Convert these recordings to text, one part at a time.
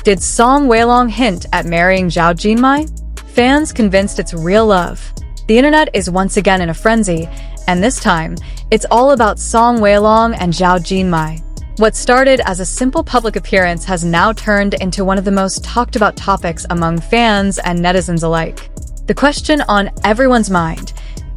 Did Song Weilong hint at marrying Zhao Jinmai? Fans convinced it's real love. The internet is once again in a frenzy, and this time, it's all about Song Weilong and Zhao Jinmai. What started as a simple public appearance has now turned into one of the most talked about topics among fans and netizens alike. The question on everyone's mind: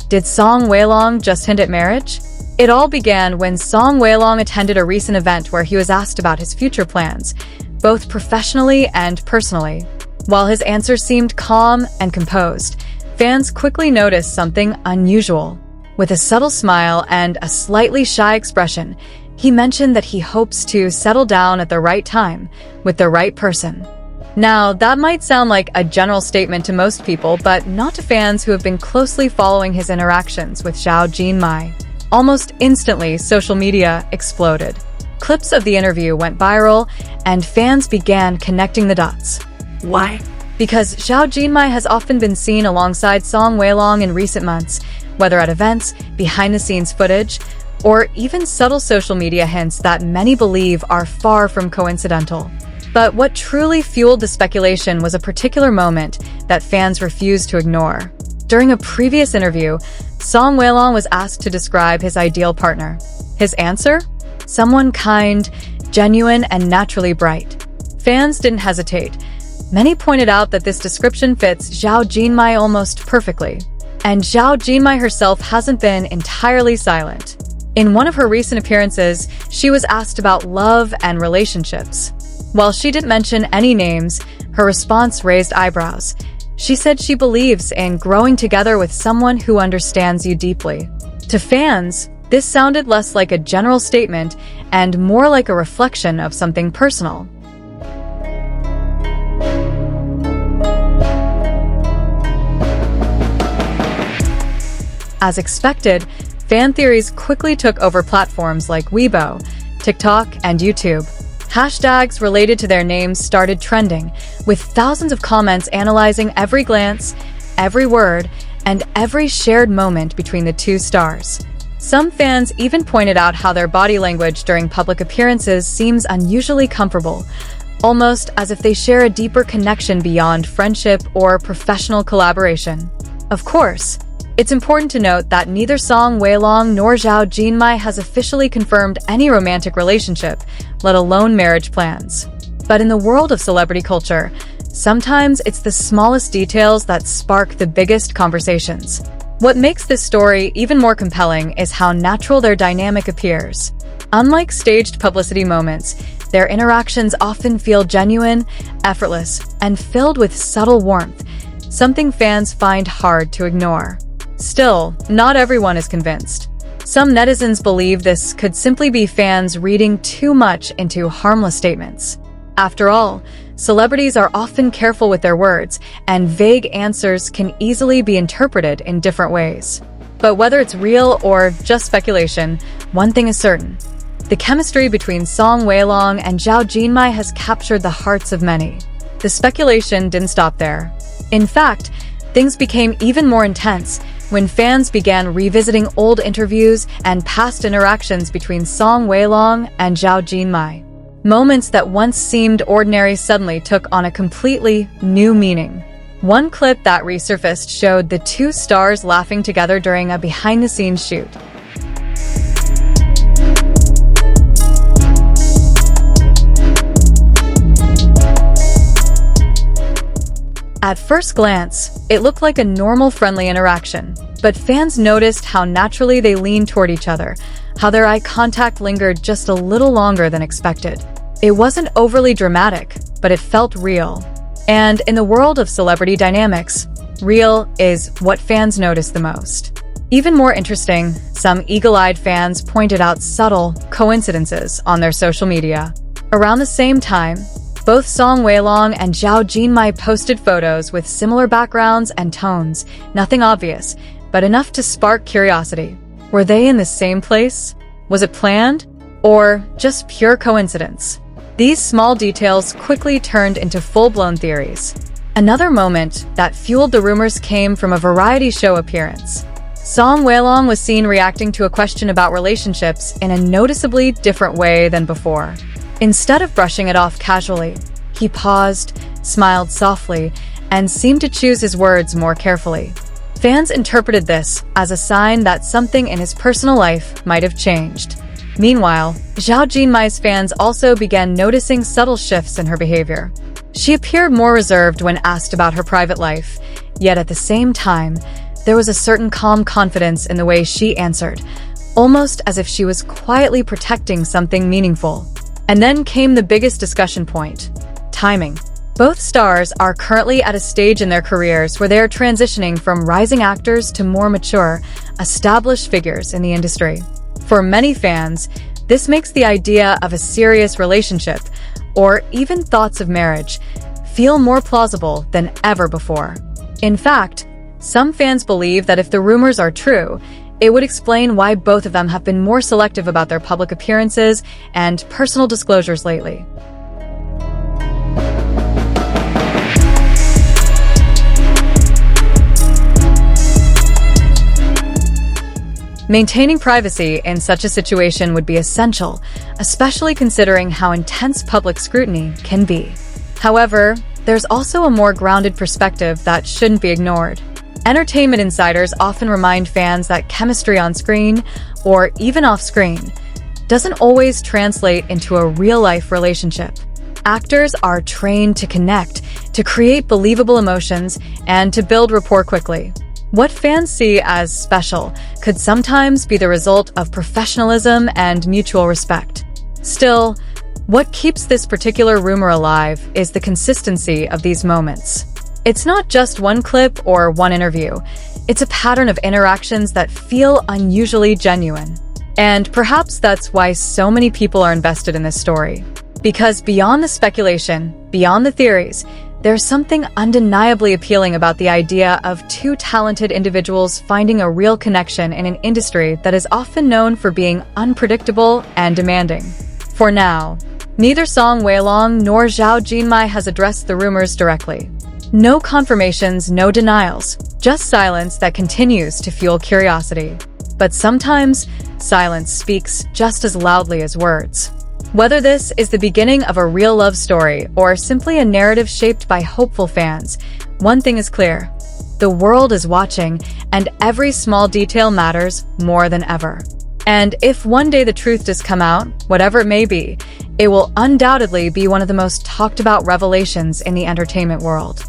did Song Weilong just hint at marriage? It all began when Song Weilong attended a recent event where he was asked about his future plans, both professionally and personally. While his answer seemed calm and composed, fans quickly noticed something unusual. With a subtle smile and a slightly shy expression, he mentioned that he hopes to settle down at the right time, with the right person. Now, that might sound like a general statement to most people, but not to fans who have been closely following his interactions with Zhao Jinmai. Almost instantly, social media exploded. Clips of the interview went viral, and fans began connecting the dots. Why? Because Zhao Jinmai has often been seen alongside Song Weilong in recent months, whether at events, behind-the-scenes footage, or even subtle social media hints that many believe are far from coincidental. But what truly fueled the speculation was a particular moment that fans refused to ignore. During a previous interview, Song Weilong was asked to describe his ideal partner. His answer? Someone kind, genuine, and naturally bright. Fans didn't hesitate. Many pointed out that this description fits Zhao Jinmai almost perfectly. And Zhao Jinmai herself hasn't been entirely silent. In one of her recent appearances, she was asked about love and relationships. While she didn't mention any names, her response raised eyebrows. She said she believes in growing together with someone who understands you deeply. To fans, this sounded less like a general statement and more like a reflection of something personal. As expected, fan theories quickly took over platforms like Weibo, TikTok, and YouTube. Hashtags related to their names started trending, with thousands of comments analyzing every glance, every word, and every shared moment between the two stars. Some fans even pointed out how their body language during public appearances seems unusually comfortable, almost as if they share a deeper connection beyond friendship or professional collaboration. Of course, it's important to note that neither Song Weilong nor Zhao Jinmai has officially confirmed any romantic relationship, let alone marriage plans. But in the world of celebrity culture, sometimes it's the smallest details that spark the biggest conversations. What makes this story even more compelling is how natural their dynamic appears. Unlike staged publicity moments, their interactions often feel genuine, effortless, and filled with subtle warmth, something fans find hard to ignore. Still, not everyone is convinced. Some netizens believe this could simply be fans reading too much into harmless statements. After all, celebrities are often careful with their words, and vague answers can easily be interpreted in different ways. But whether it's real or just speculation, one thing is certain. The chemistry between Song Weilong and Zhao Jinmai has captured the hearts of many. The speculation didn't stop there. In fact, things became even more intense when fans began revisiting old interviews and past interactions between Song Weilong and Zhao Jinmai. Moments that once seemed ordinary suddenly took on a completely new meaning. One clip that resurfaced showed the two stars laughing together during a behind-the-scenes shoot. At first glance, it looked like a normal friendly interaction, but fans noticed how naturally they leaned toward each other, how their eye contact lingered just a little longer than expected. It wasn't overly dramatic, but it felt real. And in the world of celebrity dynamics, real is what fans notice the most. Even more interesting, some eagle-eyed fans pointed out subtle coincidences on their social media. Around the same time, both Song Weilong and Zhao Jinmai posted photos with similar backgrounds and tones, nothing obvious, but enough to spark curiosity. Were they in the same place? Was it planned? Or just pure coincidence? These small details quickly turned into full-blown theories. Another moment that fueled the rumors came from a variety show appearance. Song Weilong was seen reacting to a question about relationships in a noticeably different way than before. Instead of brushing it off casually, He paused, smiled softly, and seemed to choose his words more carefully. Fans interpreted this as a sign that something in his personal life might have changed. Meanwhile, Zhao Jinmai's fans also began noticing subtle shifts in her behavior. She appeared more reserved when asked about her private life, yet at the same time, there was a certain calm confidence in the way she answered, almost as if she was quietly protecting something meaningful. And then came the biggest discussion point: timing. Both stars are currently at a stage in their careers where they are transitioning from rising actors to more mature, established figures in the industry. For many fans, this makes the idea of a serious relationship, or even thoughts of marriage, feel more plausible than ever before. In fact, some fans believe that if the rumors are true, it would explain why both of them have been more selective about their public appearances and personal disclosures lately. Maintaining privacy in such a situation would be essential, especially considering how intense public scrutiny can be. However, there's also a more grounded perspective that shouldn't be ignored. Entertainment insiders often remind fans that chemistry on screen, or even off-screen, doesn't always translate into a real-life relationship. Actors are trained to connect, to create believable emotions, and to build rapport quickly. What fans see as special could sometimes be the result of professionalism and mutual respect. Still, what keeps this particular rumor alive is the consistency of these moments. It's not just one clip or one interview. It's a pattern of interactions that feel unusually genuine. And perhaps that's why so many people are invested in this story. Because beyond the speculation, beyond the theories, there's something undeniably appealing about the idea of two talented individuals finding a real connection in an industry that is often known for being unpredictable and demanding. For now, neither Song Weilong nor Zhao Jinmai has addressed the rumors directly. No confirmations, no denials, just silence that continues to fuel curiosity. But sometimes, silence speaks just as loudly as words. Whether this is the beginning of a real love story or simply a narrative shaped by hopeful fans, one thing is clear: the world is watching, and every small detail matters more than ever. And if one day the truth does come out, whatever it may be, it will undoubtedly be one of the most talked about revelations in the entertainment world.